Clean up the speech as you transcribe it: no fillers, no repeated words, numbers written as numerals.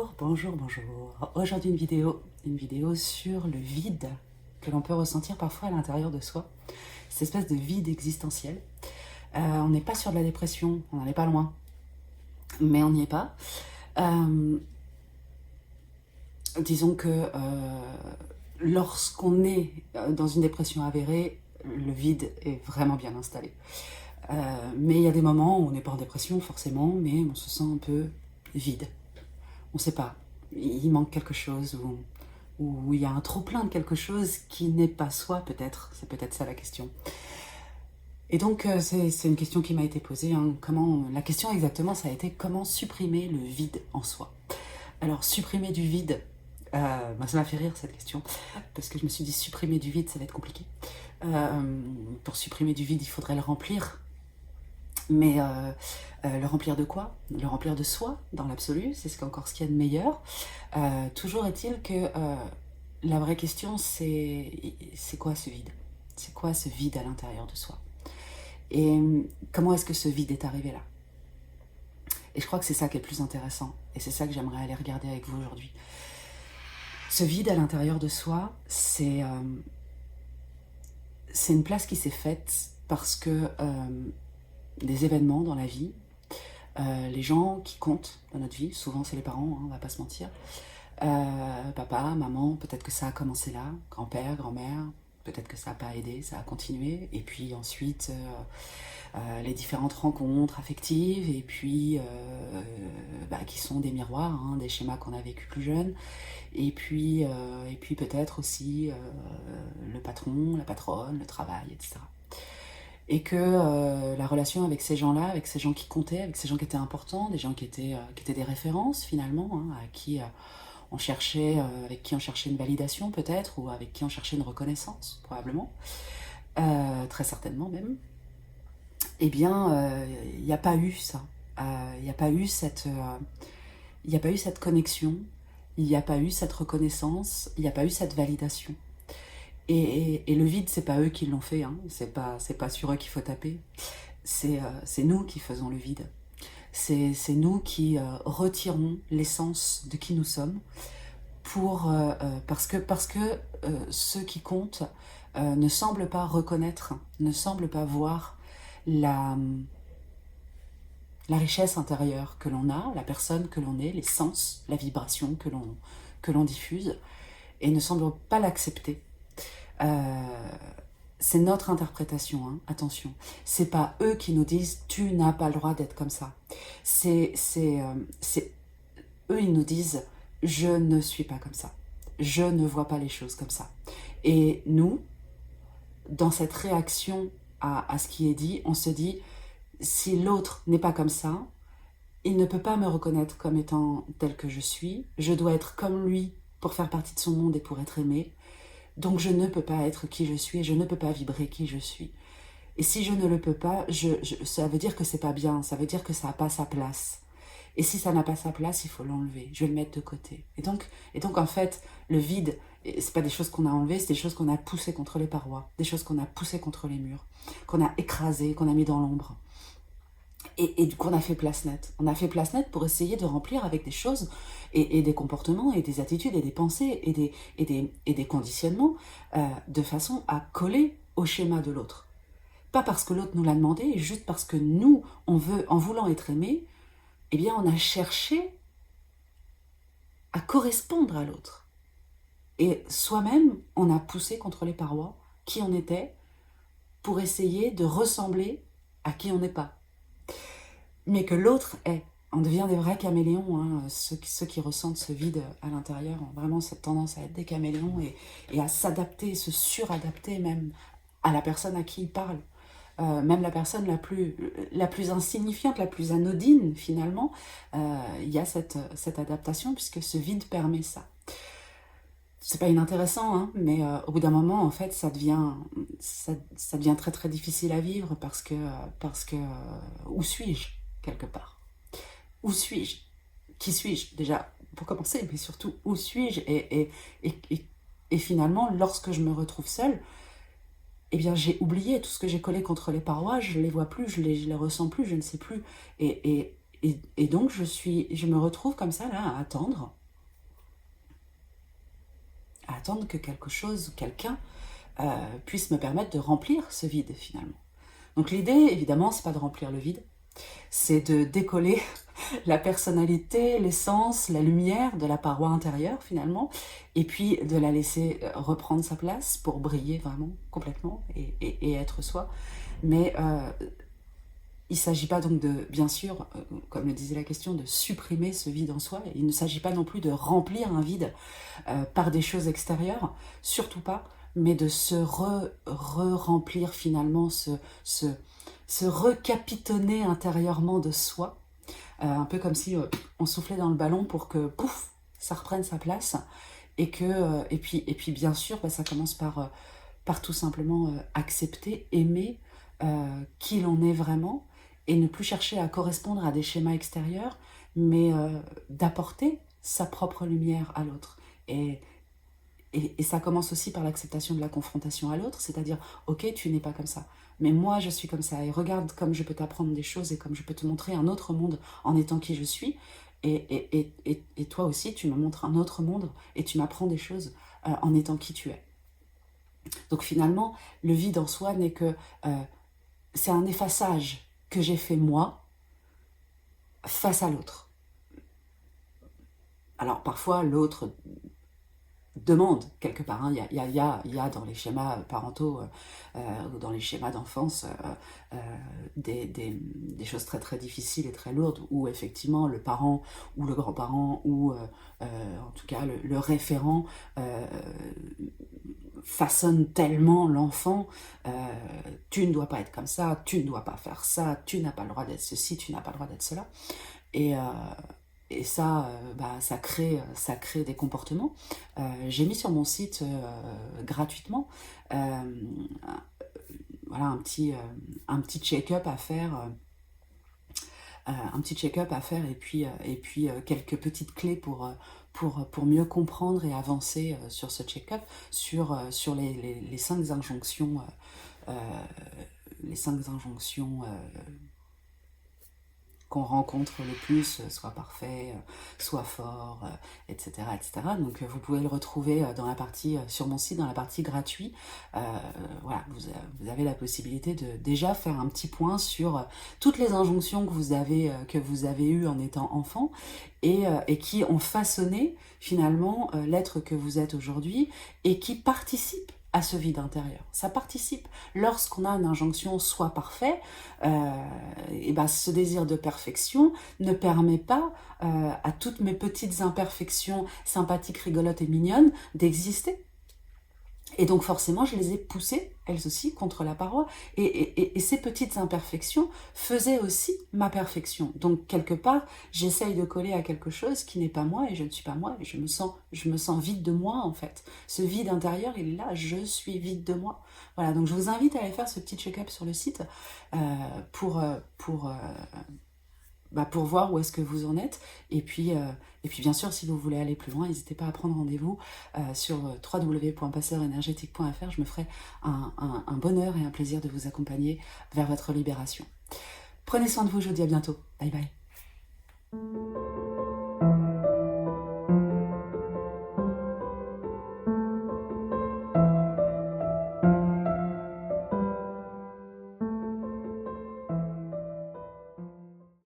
Bonjour, bonjour, bonjour. Aujourd'hui une vidéo sur le vide que l'on peut ressentir parfois à l'intérieur de soi. Cette espèce de vide existentiel. On n'est pas sur de la dépression, on n'en est pas loin, mais on n'y est pas. Disons que lorsqu'on est dans une dépression avérée, le vide est vraiment bien installé. Mais il y a des moments où on n'est pas en dépression forcément, mais on se sent un peu vide. On ne sait pas, il manque quelque chose, ou il y a un trop-plein de quelque chose qui n'est pas soi peut-être, c'est peut-être ça la question. Et donc c'est une question qui m'a été posée, hein. La question exactement ça a été comment supprimer le vide en soi. Alors supprimer du vide, ça m'a fait rire cette question, parce que je me suis dit supprimer du vide ça va être compliqué. Pour supprimer du vide il faudrait le remplir. Mais le remplir de quoi? Le remplir de soi, dans l'absolu, c'est encore ce qu'il y a de meilleur. Toujours est-il que la vraie question, c'est quoi ce vide? C'est quoi ce vide à l'intérieur de soi? Et comment est-ce que ce vide est arrivé là? Et je crois que c'est ça qui est le plus intéressant. Et c'est ça que j'aimerais aller regarder avec vous aujourd'hui. Ce vide à l'intérieur de soi, c'est une place qui s'est faite parce que des événements dans la vie, les gens qui comptent dans notre vie, souvent c'est les parents, hein, on va pas se mentir, papa, maman, peut-être que ça a commencé là, grand-père, grand-mère, peut-être que ça n'a pas aidé, ça a continué, et puis ensuite les différentes rencontres affectives, et puis qui sont des miroirs, hein, des schémas qu'on a vécu plus jeunes, et puis peut-être aussi le patron, la patronne, le travail, etc. Et que la relation avec ces gens-là, avec ces gens qui comptaient, avec ces gens qui étaient importants, des gens qui étaient des références finalement, hein, avec qui on cherchait une validation peut-être, ou avec qui on cherchait une reconnaissance probablement, très certainement même, eh bien il n'y a pas eu ça, il n'y a pas eu cette connexion, il n'y a pas eu cette reconnaissance, il n'y a pas eu cette validation. Et le vide, c'est pas eux qui l'ont fait, hein. C'est pas sur eux qu'il faut taper. C'est nous qui faisons le vide. C'est nous qui retirons l'essence de qui nous sommes parce que ceux qui comptent ne semblent pas reconnaître, ne semblent pas voir la richesse intérieure que l'on a, la personne que l'on est, les sens, la vibration que l'on diffuse, et ne semblent pas l'accepter. C'est notre interprétation, hein, attention. C'est pas eux qui nous disent tu n'as pas le droit d'être comme ça. C'est eux, ils nous disent je ne suis pas comme ça. Je ne vois pas les choses comme ça. Et nous, dans cette réaction à ce qui est dit, on se dit si l'autre n'est pas comme ça, il ne peut pas me reconnaître comme étant tel que je suis. Je dois être comme lui pour faire partie de son monde et pour être aimé. Donc je ne peux pas être qui je suis et je ne peux pas vibrer qui je suis. Et si je ne le peux pas, ça veut dire que c'est pas bien, ça veut dire que ça n'a pas sa place. Et si ça n'a pas sa place, il faut l'enlever, je vais le mettre de côté. Et donc en fait, le vide, c'est pas des choses qu'on a enlevées, c'est des choses qu'on a poussées contre les parois, des choses qu'on a poussées contre les murs, qu'on a écrasées, qu'on a mis dans l'ombre. Et du coup, on a fait place nette. On a fait place nette pour essayer de remplir avec des choses et des comportements et des attitudes et des pensées et des conditionnements de façon à coller au schéma de l'autre. Pas parce que l'autre nous l'a demandé, juste parce que nous, on veut, en voulant être aimé, eh bien, on a cherché à correspondre à l'autre. Et soi-même, on a poussé contre les parois qui on était pour essayer de ressembler à qui on n'est pas. Mais que l'autre est. On devient des vrais caméléons, hein. Ceux qui ressentent ce vide à l'intérieur ont vraiment cette tendance à être des caméléons et à s'adapter, se suradapter même à la personne à qui ils parlent. Même la personne la plus insignifiante, la plus anodine finalement, il y a cette adaptation puisque ce vide permet ça. C'est pas inintéressant, hein, mais au bout d'un moment, en fait, ça devient très très difficile à vivre parce que où suis-je quelque part? Où suis-je? Qui suis-je déjà pour commencer, mais surtout où suis-je? Et finalement, lorsque je me retrouve seule, eh bien j'ai oublié tout ce que j'ai collé contre les parois, je les vois plus, je les ressens plus, je ne sais plus. Et Et donc, je me retrouve comme ça, là, à attendre que quelque chose, quelqu'un, puisse me permettre de remplir ce vide, finalement. Donc l'idée, évidemment, c'est pas de remplir le vide, c'est de décoller la personnalité, l'essence, la lumière de la paroi intérieure finalement, et puis de la laisser reprendre sa place pour briller vraiment complètement et être soi. Mais il ne s'agit pas donc de, bien sûr, comme le disait la question, de supprimer ce vide en soi. Il ne s'agit pas non plus de remplir un vide par des choses extérieures, surtout pas, mais de se re-remplir finalement, se recapitonner intérieurement de soi, un peu comme si on soufflait dans le ballon pour que, pouf, ça reprenne sa place, et puis bien sûr, bah, ça commence par tout simplement accepter, aimer qui l'on est vraiment, et ne plus chercher à correspondre à des schémas extérieurs, mais d'apporter sa propre lumière à l'autre. Et ça commence aussi par l'acceptation de la confrontation à l'autre, c'est-à-dire, ok, tu n'es pas comme ça, mais moi je suis comme ça, et regarde comme je peux t'apprendre des choses, et comme je peux te montrer un autre monde en étant qui je suis, et toi aussi tu me montres un autre monde, et tu m'apprends des choses en étant qui tu es. Donc finalement, le vide en soi n'est que... c'est un effaçage que j'ai fait moi face à l'autre. Alors parfois l'autre demande quelque part, hein. Il y a dans les schémas parentaux ou dans les schémas d'enfance des choses très très difficiles et très lourdes où effectivement le parent ou le grand-parent ou en tout cas le référent façonne tellement l'enfant, tu ne dois pas être comme ça, tu ne dois pas faire ça, tu n'as pas le droit d'être ceci, tu n'as pas le droit d'être cela. Et, et ça, bah, ça crée des comportements. J'ai mis sur mon site gratuitement voilà, un petit check-up à faire. Un petit check-up à faire et puis quelques petites clés pour mieux comprendre et avancer sur ce check-up, sur les 5 injonctions, les 5 injonctions qu'on rencontre le plus, soit parfait, soit fort, etc., etc. Donc vous pouvez le retrouver dans la partie, sur mon site, dans la partie gratuit. Voilà, vous avez la possibilité de déjà faire un petit point sur toutes les injonctions que vous avez eues en étant enfant et qui ont façonné finalement l'être que vous êtes aujourd'hui et qui participent à ce vide intérieur. Ça participe. Lorsqu'on a une injonction soit parfait, et ben ce désir de perfection ne permet pas à toutes mes petites imperfections sympathiques, rigolotes et mignonnes d'exister. Et donc forcément, je les ai poussées, elles aussi, contre la paroi. Et ces petites imperfections faisaient aussi ma perfection. Donc quelque part, j'essaye de coller à quelque chose qui n'est pas moi, et je ne suis pas moi, et je me sens vide de moi, en fait. Ce vide intérieur, il est là, je suis vide de moi. Voilà, donc je vous invite à aller faire ce petit check-up sur le site pour voir où est-ce que vous en êtes. Et puis bien sûr, si vous voulez aller plus loin, n'hésitez pas à prendre rendez-vous sur www.passeurenergétique.fr. Je me ferai un bonheur et un plaisir de vous accompagner vers votre libération. Prenez soin de vous, je vous dis à bientôt. Bye bye.